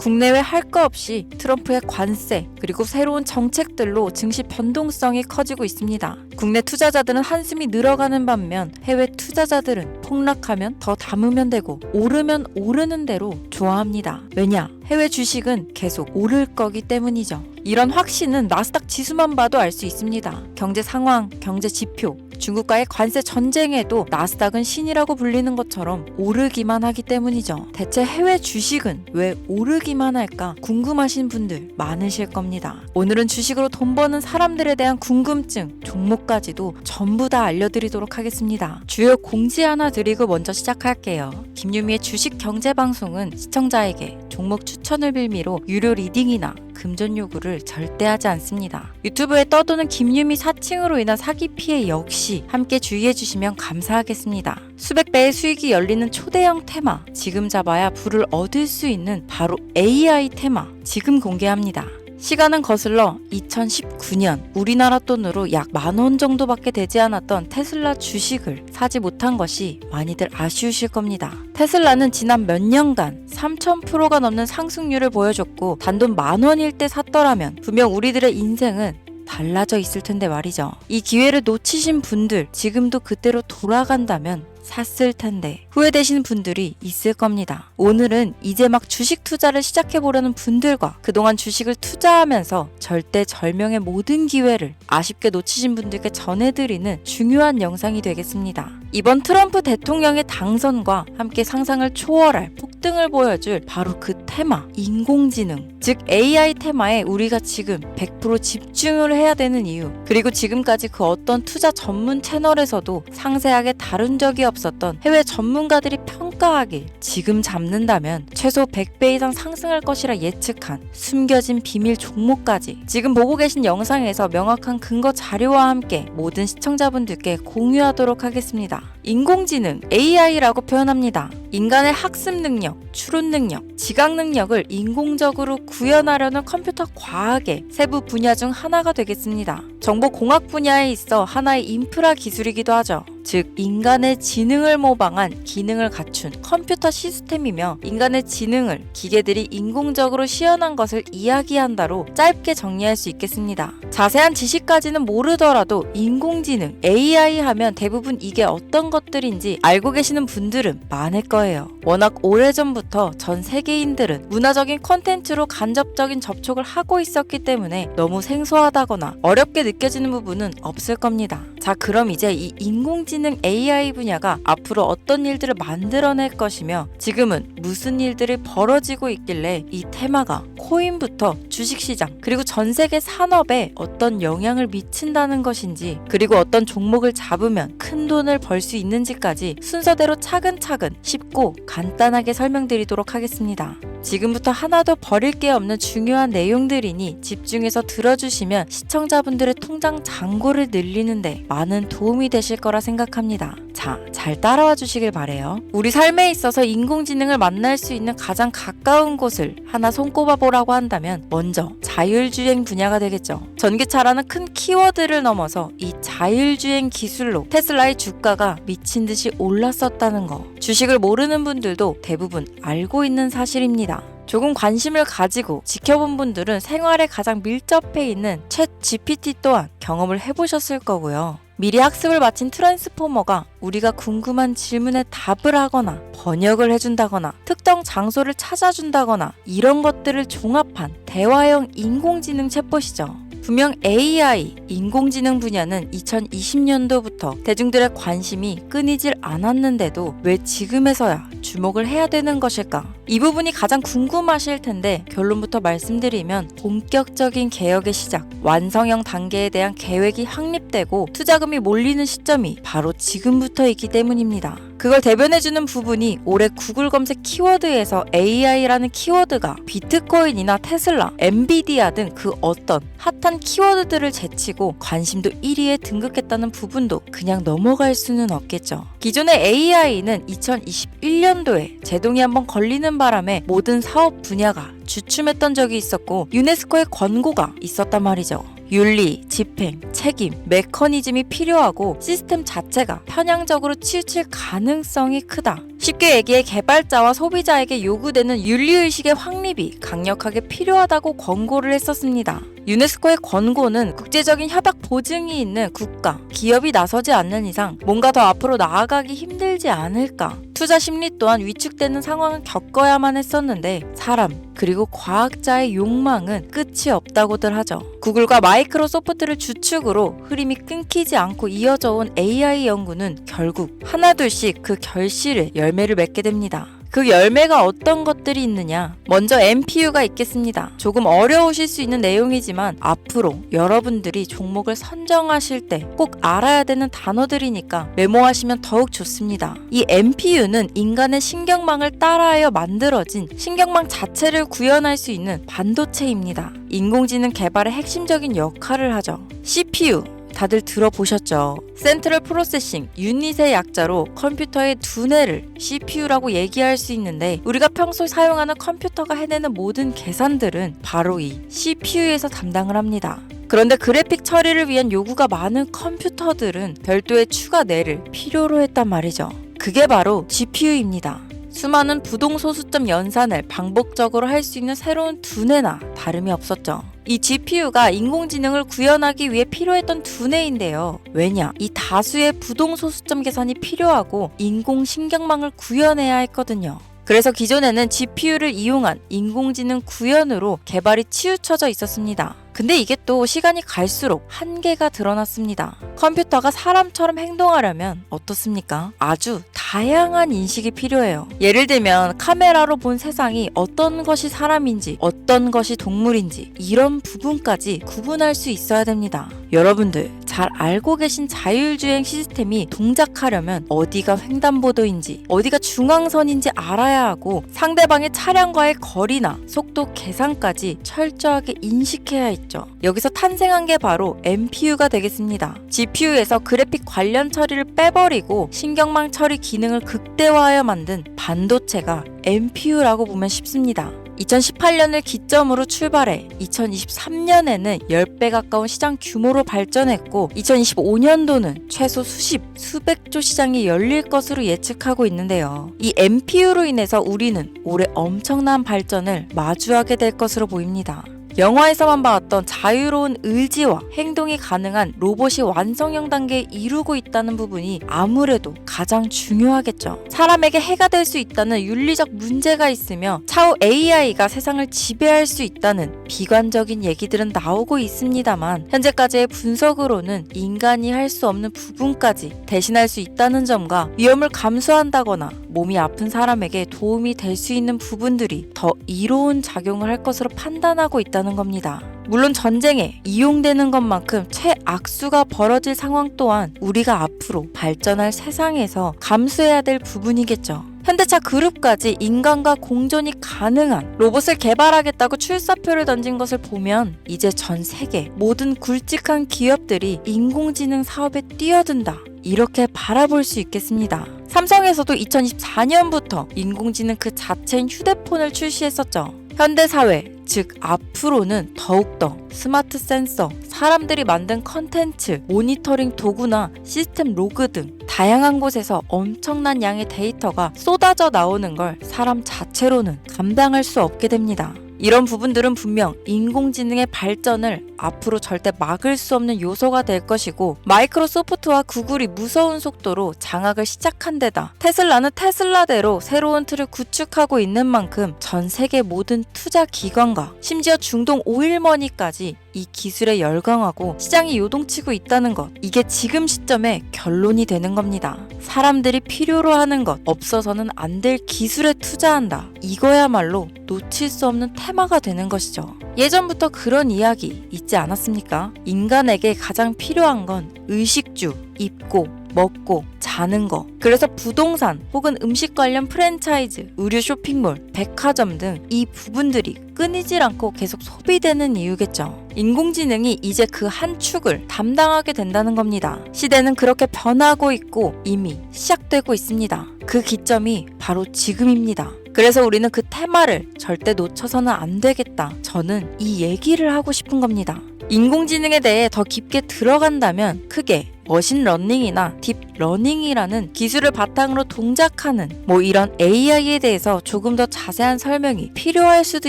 국내외 할 거 없이 트럼프의 관세 그리고 새로운 정책들로 증시 변동성이 커지고 있습니다. 국내 투자자들은 한숨이 늘어가는 반면 해외 투자자들은 폭락하면 더 담으면 되고 오르면 오르는 대로 좋아합니다. 왜냐? 해외 주식은 계속 오를 거기 때문이죠. 이런 확신은 나스닥 지수만 봐도 알 수 있습니다. 경제 상황, 경제 지표, 중국과의 관세 전쟁에도 나스닥은 신이라고 불리는 것처럼 오르기만 하기 때문이죠. 대체 해외 주식은 왜 오르기만 할까 궁금하신 분들 많으실 겁니다. 오늘은 주식으로 돈 버는 사람들에 대한 궁금증, 종목까지도 전부 다 알려드리도록 하겠습니다. 주요 공지 하나 드리고 먼저 시작할게요. 김유미의 주식 경제 방송은 시청자에게 종목 추천을 빌미로 유료 리딩이나 금전 요구를 절대 하지 않습니다. 유튜브에 떠도는 김유미 사칭으로 인한 사기 피해 역시 함께 주의해 주시면 감사하겠습니다. 수백 배의 수익이 열리는 초대형 테마, 지금 잡아야 부를 얻을 수 있는 바로 AI 테마, 지금 공개합니다. 시간은 거슬러 2019년 우리나라 돈으로 약 10,000원 정도밖에 되지 않았던 테슬라 주식을 사지 못한 것이 많이들 아쉬우실 겁니다. 테슬라는 지난 몇 년간 3000%가 넘는 상승률을 보여줬고 단돈 10,000원일 때 샀더라면 분명 우리들의 인생은 달라져 있을 텐데 말이죠. 이 기회를 놓치신 분들, 지금도 그때로 돌아간다면 샀을 텐데 후회되시는 분들이 있을 겁니다. 오늘은 이제 막 주식 투자를 시작해보려는 분들과 그동안 주식을 투자하면서 절대절명의 모든 기회를 아쉽게 놓치신 분들께 전해드리는 중요한 영상이 되겠습니다. 이번 트럼프 대통령의 당선과 함께 상상을 초월할 폭등을 보여줄 바로 그 테마, 인공지능, 즉 AI 테마에 우리가 지금 100% 집중을 해야 되는 이유, 그리고 지금까지 그 어떤 투자 전문 채널에서도 상세하게 다룬 적이 없었던 해외 전문가들이 평가하길 지금 잡는다면 최소 100배 이상 상승할 것이라 예측한 숨겨진 비밀 종목까지 지금 보고 계신 영상에서 명확한 근거 자료와 함께 모든 시청자분들께 공유하도록 하겠습니다. 인공지능, AI라고 표현합니다. 인간의 학습 능력, 추론 능력, 지각 능력을 인공적으로 구현하려는 컴퓨터 과학의 세부 분야 중 하나가 되겠습니다. 정보공학 분야에 있어 하나의 인프라 기술이기도 하죠. 즉 인간의 지능을 모방한 기능을 갖춘 컴퓨터 시스템이며 인간의 지능을 기계들이 인공적으로 시연한 것을 이야기한다로 짧게 정리할 수 있겠습니다. 자세한 지식까지는 모르더라도 인공지능, AI 하면 대부분 이게 어떤 것들인지 알고 계시는 분들은 많을 거예요. 워낙 오래전부터 전 세계인들은 문화적인 콘텐츠로 간접적인 접촉을 하고 있었기 때문에 너무 생소하다거나 어렵게 느껴지는 부분은 없을 겁니다. 자, 그럼 이제 이 인공지능 AI 분야가 앞으로 어떤 일들을 만들어낼 것이며 지금은 무슨 일들이 벌어지고 있길래 이 테마가 코인부터 주식시장 그리고 전 세계 산업에 어떤 영향을 미친다는 것인지, 그리고 어떤 종목을 잡으면 큰 돈을 벌 수 있는지까지 순서대로 차근차근 쉽고 간단하게 설명드리도록 하겠습니다. 지금부터 하나도 버릴 게 없는 중요한 내용들이니 집중해서 들어주시면 시청자분들의 통장 잔고를 늘리는데 많은 도움이 되실 거라 생각합니다. 자, 잘 따라와 주시길 바래요. 우리 삶에 있어서 인공지능을 만날 수 있는 가장 가까운 곳을 하나 손꼽아 보라고 한다면 먼저 자율주행 분야가 되겠죠. 전기차라는 큰 키워드를 넘어서 이 자율주행 기술로 테슬라의 주가가 미친 듯이 올랐었다는 거, 주식을 모르는 분들도 대부분 알고 있는 사실입니다. 조금 관심을 가지고 지켜본 분들은 생활에 가장 밀접해 있는 챗 GPT 또한 경험을 해보셨을 거고요. 미리 학습을 마친 트랜스포머가 우리가 궁금한 질문에 답을 하거나 번역을 해준다거나 특정 장소를 찾아준다거나 이런 것들을 종합한 대화형 인공지능 챗봇이죠. 분명 AI, 인공지능 분야는 2020년도부터 대중들의 관심이 끊이질 않았는데도 왜 지금에서야 주목을 해야 되는 것일까? 이 부분이 가장 궁금하실 텐데 결론부터 말씀드리면 본격적인 개혁의 시작, 완성형 단계에 대한 계획이 확립되고 투자금이 몰리는 시점이 바로 지금부터이기 때문입니다. 그걸 대변해주는 부분이 올해 구글 검색 키워드에서 AI라는 키워드가 비트코인이나 테슬라, 엔비디아 등 그 어떤 핫한 키워드들을 제치고 관심도 1위에 등극했다는 부분도 그냥 넘어갈 수는 없겠죠. 기존의 AI는 2021년도에 제동이 한번 걸리는 바람에 모든 사업 분야가 주춤했던 적이 있었고 유네스코의 권고가 있었단 말이죠. 윤리, 집행, 책임, 메커니즘이 필요하고 시스템 자체가 편향적으로 치우칠 가능성이 크다. 쉽게 얘기해 개발자와 소비자에게 요구되는 윤리의식의 확립이 강력하게 필요하다고 권고를 했었습니다. 유네스코의 권고는 국제적인 협약 보증이 있는 국가, 기업이 나서지 않는 이상 뭔가 더 앞으로 나아가기 힘들지 않을까. 투자 심리 또한 위축되는 상황을 겪어야만 했었는데 사람 그리고 과학자의 욕망은 끝이 없다고들 하죠. 구글과 마이크로소프트를 주축으로 흐름이 끊기지 않고 이어져 온 AI 연구는 결국 하나둘씩 그 결실의 열매를 맺게 됩니다. 그 열매가 어떤 것들이 있느냐? 먼저 MPU가 있겠습니다. 조금 어려우실 수 있는 내용이지만 앞으로 여러분들이 종목을 선정하실 때 꼭 알아야 되는 단어들이니까 메모하시면 더욱 좋습니다. 이 MPU는 인간의 신경망을 따라하여 만들어진 신경망 자체를 구현할 수 있는 반도체입니다. 인공지능 개발의 핵심적인 역할을 하죠. CPU 다들 들어보셨죠? 센트럴 프로세싱 유닛의 약자로 컴퓨터의 두뇌를 CPU라고 얘기할 수 있는데 우리가 평소 사용하는 컴퓨터가 해내는 모든 계산들은 바로 이 CPU에서 담당을 합니다. 그런데 그래픽 처리를 위한 요구가 많은 컴퓨터들은 별도의 추가 뇌를 필요로 했단 말이죠. 그게 바로 GPU입니다. 수많은 부동소수점 연산을 반복적으로 할 수 있는 새로운 두뇌나 다름이 없었죠. 이 GPU가 인공지능을 구현하기 위해 필요했던 두뇌인데요. 왜냐? 이 다수의 부동소수점 계산이 필요하고 인공신경망을 구현해야 했거든요. 그래서 기존에는 GPU를 이용한 인공지능 구현으로 개발이 치우쳐져 있었습니다. 근데 이게 또 시간이 갈수록 한계가 드러났습니다. 컴퓨터가 사람처럼 행동하려면 어떻습니까? 아주 다양한 인식이 필요해요. 예를 들면 카메라로 본 세상이 어떤 것이 사람인지 어떤 것이 동물인지 이런 부분까지 구분할 수 있어야 됩니다. 여러분들 잘 알고 계신 자율주행 시스템이 동작하려면 어디가 횡단보도인지 어디가 중앙선인지 알아야 하고 상대방의 차량과의 거리나 속도 계산까지 철저하게 인식해야 있죠. 여기서 탄생한 게 바로 MPU가 되겠습니다. GPU에서 그래픽 관련 처리를 빼버리고 신경망 처리 기능을 극대화하여 만든 반도체가 MPU라고 보면 쉽습니다. 2018년을 기점으로 출발해 2023년에는 10배 가까운 시장 규모로 발전했고 2025년도는 최소 수백조 시장이 열릴 것으로 예측하고 있는데요. 이 MPU로 인해서 우리는 올해 엄청난 발전을 마주하게 될 것으로 보입니다. 영화에서만 봤던 자유로운 의지와 행동이 가능한 로봇이 완성형 단계에 이루고 있다는 부분이 아무래도 가장 중요하겠죠. 사람에게 해가 될 수 있다는 윤리적 문제가 있으며 차후 AI가 세상을 지배할 수 있다는 비관적인 얘기들은 나오고 있습니다만 현재까지의 분석으로는 인간이 할 수 없는 부분까지 대신할 수 있다는 점과 위험을 감수한다거나 몸이 아픈 사람에게 도움이 될 수 있는 부분들이 더 이로운 작용을 할 것으로 판단하고 있다는 겁니다. 물론 전쟁에 이용되는 것만큼 최악수가 벌어질 상황 또한 우리가 앞으로 발전할 세상에서 감수해야 될 부분이겠죠. 현대차 그룹까지 인간과 공존이 가능한 로봇을 개발하겠다고 출사표를 던진 것을 보면 이제 전 세계 모든 굵직한 기업들이 인공지능 사업에 뛰어든다. 이렇게 바라볼 수 있겠습니다. 삼성에서도 2024년부터 인공지능 그 자체인 휴대폰을 출시했었죠. 현대사회, 즉 앞으로는 더욱더 스마트 센서, 사람들이 만든 컨텐츠, 모니터링 도구나 시스템 로그 등 다양한 곳에서 엄청난 양의 데이터가 쏟아져 나오는 걸 사람 자체로는 감당할 수 없게 됩니다. 이런 부분들은 분명 인공지능의 발전을 앞으로 절대 막을 수 없는 요소가 될 것이고 마이크로소프트와 구글이 무서운 속도로 장악을 시작한 데다 테슬라는 테슬라대로 새로운 틀을 구축하고 있는 만큼 전 세계 모든 투자 기관과 심지어 중동 오일머니까지 이 기술에 열광하고 시장이 요동치고 있다는 것, 이게 지금 시점에 결론이 되는 겁니다. 사람들이 필요로 하는 것, 없어서는 안 될 기술에 투자한다. 이거야말로 놓칠 수 없는 테마가 되는 것이죠. 예전부터 그런 이야기 있지 않았습니까? 인간에게 가장 필요한 건 의식주, 입고, 먹고, 자는 거. 그래서 부동산 혹은 음식 관련 프랜차이즈, 의류 쇼핑몰, 백화점 등 이 부분들이 끊이질 않고 계속 소비되는 이유겠죠. 인공지능이 이제 그 한 축을 담당하게 된다는 겁니다. 시대는 그렇게 변하고 있고 이미 시작되고 있습니다. 그 기점이 바로 지금입니다. 그래서 우리는 그 테마를 절대 놓쳐서는 안 되겠다. 저는 이 얘기를 하고 싶은 겁니다. 인공지능에 대해 더 깊게 들어간다면 크게 머신러닝이나 딥러닝이라는 기술을 바탕으로 동작하는 이런 AI에 대해서 조금 더 자세한 설명이 필요할 수도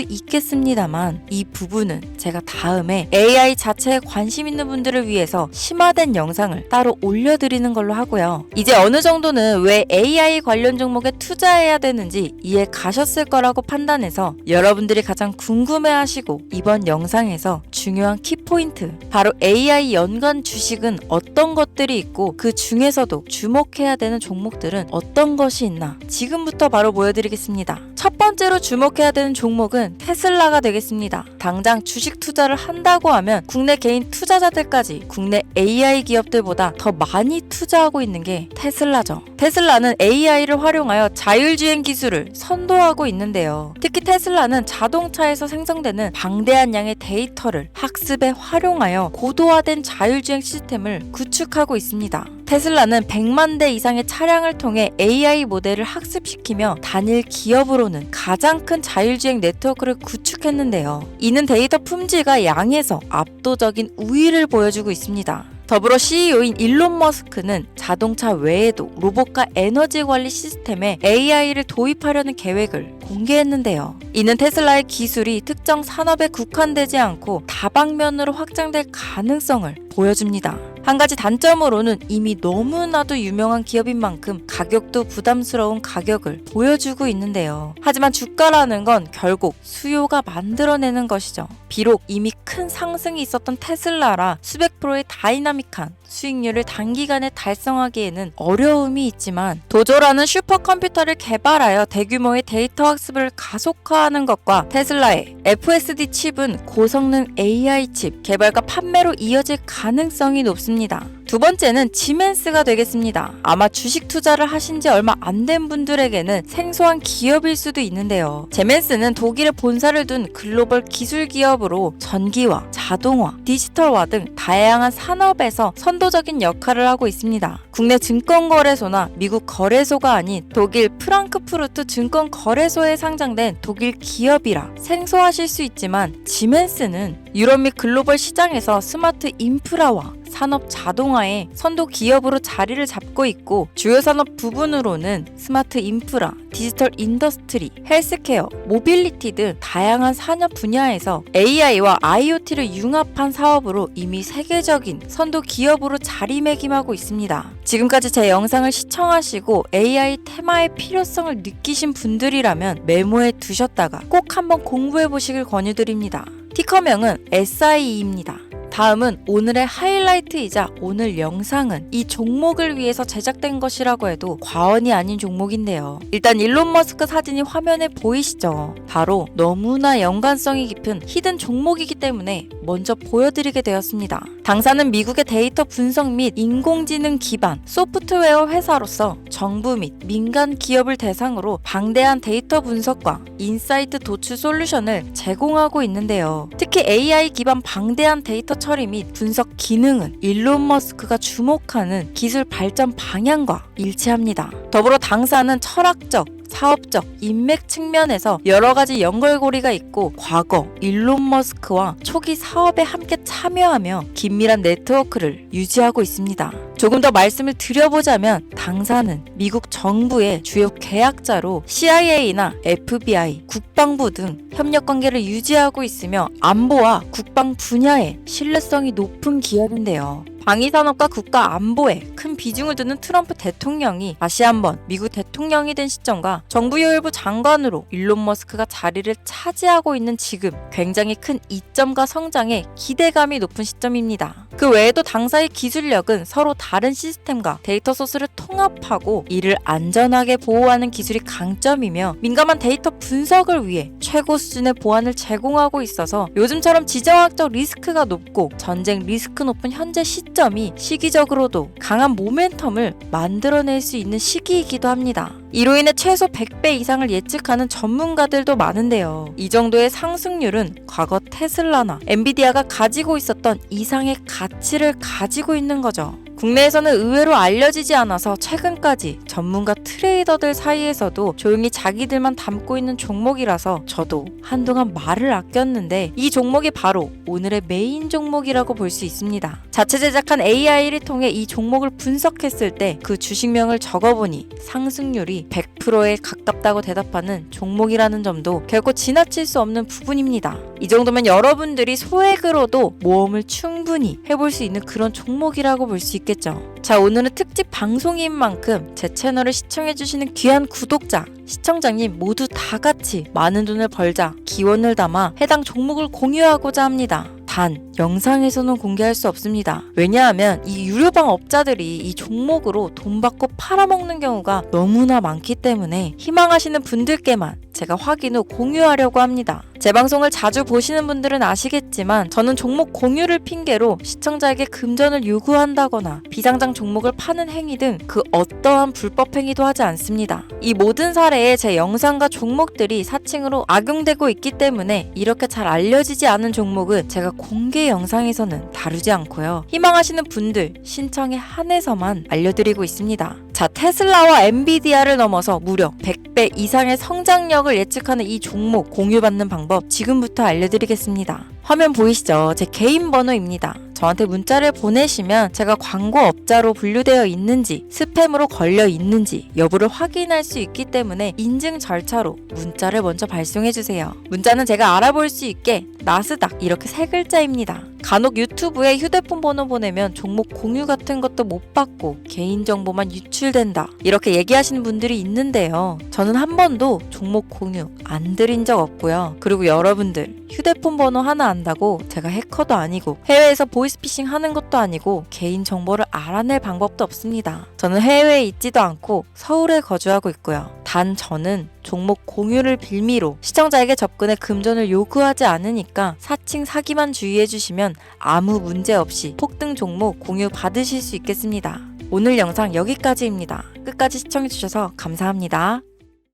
있겠습니다만, 이 부분은 제가 다음에 AI 자체에 관심 있는 분들을 위해서 심화된 영상을 따로 올려드리는 걸로 하고요. 이제 어느 정도는 왜 AI 관련 종목에 투자해야 되는지 이해 가셨을 거라고 판단해서 여러분들이 가장 궁금해하시고 이번 영상에서 중요한 키포인트, 바로 AI 연관 주식은 어떤 것들이 있고 그 중에서도 주목해야 되는 종목들은 어떤 것이 있나 지금부터 바로 보여드리겠습니다. 첫 번째로 주목해야 되는 종목은 테슬라가 되겠습니다. 당장 주식 투자를 한다고 하면 국내 개인 투자자들까지 국내 AI 기업들보다 더 많이 투자하고 있는 게 테슬라죠. 테슬라는 AI를 활용하여 자율주행 기술을 선도하고 있는데요. 특히 테슬라는 자동차에서 생성되는 방대한 양의 데이터를 학습에 활용하여 고도화된 자율주행 시스템을 구축하고 있습니다. 테슬라는 100만 대 이상의 차량을 통해 AI 모델을 학습시키며 단일 기업으로는 가장 큰 자율주행 네트워크를 구축했는데요. 이는 데이터 품질과 양에서 압도적인 우위를 보여주고 있습니다. 더불어 CEO인 일론 머스크는 자동차 외에도 로봇과 에너지 관리 시스템에 AI를 도입하려는 계획을 공개했는데요. 이는 테슬라의 기술이 특정 산업에 국한되지 않고 다방면으로 확장될 가능성을 보여줍니다. 한 가지 단점으로는 이미 너무나도 유명한 기업인 만큼 가격도 부담스러운 가격을 보여주고 있는데요. 하지만 주가라는 건 결국 수요가 만들어내는 것이죠. 비록 이미 큰 상승이 있었던 테슬라라 수백 프로의 다이나믹한 수익률을 단기간에 달성하기에는 어려움이 있지만, 도조라는 슈퍼컴퓨터를 개발하여 대규모의 데이터 학습을 가속화하는 것과 테슬라의 FSD 칩은 고성능 AI 칩 개발과 판매로 이어질 가능성이 높습니다. 두 번째는 지멘스가 되겠습니다. 아마 주식 투자를 하신 지 얼마 안 된 분들에게는 생소한 기업일 수도 있는데요. 지멘스는 독일에 본사를 둔 글로벌 기술 기업으로 전기화, 자동화, 디지털화 등 다양한 산업에서 선도적인 역할을 하고 있습니다. 국내 증권거래소나 미국 거래소가 아닌 독일 프랑크푸르트 증권거래소에 상장된 독일 기업이라 생소하실 수 있지만, 지멘스는 유럽 및 글로벌 시장에서 스마트 인프라와 산업 자동화의 선도 기업으로 자리를 잡고 있고, 주요 산업 부분으로는 스마트 인프라, 디지털 인더스트리, 헬스케어, 모빌리티 등 다양한 산업 분야에서 AI와 IoT를 융합한 사업으로 이미 세계적인 선도 기업으로 자리매김하고 있습니다. 지금까지 제 영상을 시청하시고 AI 테마의 필요성을 느끼신 분들이라면 메모해 두셨다가 꼭 한번 공부해 보시길 권유드립니다. 티커명은 SIE입니다. 다음은 오늘의 하이라이트이자 오늘 영상은 이 종목을 위해서 제작된 것이라고 해도 과언이 아닌 종목인데요. 일단 일론 머스크 사진이 화면에 보이시죠? 바로 너무나 연관성이 깊은 히든 종목이기 때문에 먼저 보여드리게 되었습니다. 당사는 미국의 데이터 분석 및 인공지능 기반 소프트웨어 회사로서 정부 및 민간 기업을 대상으로 방대한 데이터 분석과 인사이트 도출 솔루션을 제공하고 있는데요. 특히 AI 기반 방대한 데이터 처리 및 분석 기능은 일론 머스크가 주목하는 기술 발전 방향과 일치합니다. 더불어 당사는 철학적, 사업적, 인맥 측면에서 여러 가지 연결고리가 있고, 과거 일론 머스크와 초기 사업에 함께 참여하며 긴밀한 네트워크를 유지하고 있습니다. 조금 더 말씀을 드려보자면, 당사는 미국 정부의 주요 계약자로 CIA나 FBI, 국방부 등 협력 관계를 유지하고 있으며 안보와 국방 분야에 신뢰성이 높은 기업인데요. 방위산업과 국가 안보에 큰 비중을 두는 트럼프 대통령이 다시 한번 미국 대통령이 된 시점과 정부요일부 장관으로 일론 머스크가 자리를 차지하고 있는 지금 굉장히 큰 이점과 성장에 기대감이 높은 시점입니다. 그 외에도 당사의 기술력은 서로 다른 시스템과 데이터 소스를 통합하고 이를 안전하게 보호하는 기술이 강점이며, 민감한 데이터 분석을 위해 최고 수준의 보안을 제공하고 있어서 요즘처럼 지정학적 리스크가 높고 전쟁 리스크 높은 현재 시점이 시기적으로도 강한 모멘텀을 만들어낼 수 있는 시기이기도 합니다. 이로 인해 최소 100배 이상을 예측하는 전문가들도 많은데요. 이 정도의 상승률은 과거 테슬라나 엔비디아가 가지고 있었던 이상의 가치를 가지고 있는 거죠. 국내에서는 의외로 알려지지 않아서 최근까지 전문가 트레이더들 사이에서도 조용히 자기들만 담고 있는 종목이라서 저도 한동안 말을 아꼈는데 이 종목이 바로 오늘의 메인 종목이라고 볼 수 있습니다. 자체 제작한 AI를 통해 이 종목을 분석했을 때 그 주식명을 적어보니 상승률이 100%에 가깝다고 대답하는 종목이라는 점도 결코 지나칠 수 없는 부분입니다. 이 정도면 여러분들이 소액으로도 모험을 충분히 해볼 수 있는 그런 종목이라고 볼 수 있겠죠. 자, 오늘은 특집 방송인 만큼 제 채널을 시청해주시는 귀한 구독자, 시청자님 모두 다 같이 많은 돈을 벌자 기원을 담아 해당 종목을 공유하고자 합니다. 단 영상에서는 공개할 수 없습니다. 왜냐하면 이 유료방 업자들이 이 종목으로 돈 받고 팔아먹는 경우가 너무나 많기 때문에 희망하시는 분들께만 제가 확인 후 공유하려고 합니다. 제 방송을 자주 보시는 분들은 아시겠지만 저는 종목 공유를 핑계로 시청자에게 금전을 요구한다거나 비상장 종목을 파는 행위 등 그 어떠한 불법 행위도 하지 않습니다. 이 모든 사례에 제 영상과 종목들이 사칭으로 악용되고 있기 때문에 이렇게 잘 알려지지 않은 종목은 제가 공개 영상에서는 다루지 않고요. 희망하시는 분들 신청에 한해서만 알려드리고 있습니다. 자, 테슬라와 엔비디아를 넘어서 무려 100배 이상의 성장력을 예측하는 이 종목 공유받는 방법 지금부터 알려드리겠습니다. 화면 보이시죠? 제 개인 번호입니다. 저한테 문자를 보내시면 제가 광고업자로 분류되어 있는지 스팸으로 걸려 있는지 여부를 확인할 수 있기 때문에 인증 절차로 문자를 먼저 발송해주세요. 문자는 제가 알아볼 수 있게 나스닥 이렇게 세 글자입니다. 간혹 유튜브에 휴대폰 번호 보내면 종목 공유 같은 것도 못 받고 개인정보만 유출된다 이렇게 얘기하시는 분들이 있는데요. 저는 한 번도 종목 공유 안 드린 적 없고요. 그리고 여러분들 휴대폰 번호 하나 안다고 제가 해커도 아니고 해외에서 보이스피싱 하는 것도 아니고 개인정보를 알아낼 방법도 없습니다. 저는 해외에 있지도 않고 서울에 거주하고 있고요. 단 저는 종목 공유를 빌미로 시청자에게 접근해 금전을 요구하지 않으니까 사칭 사기만 주의해주시면 아무 문제 없이 폭등 종목 공유 받으실 수 있겠습니다. 오늘 영상 여기까지입니다. 끝까지 시청해주셔서 감사합니다.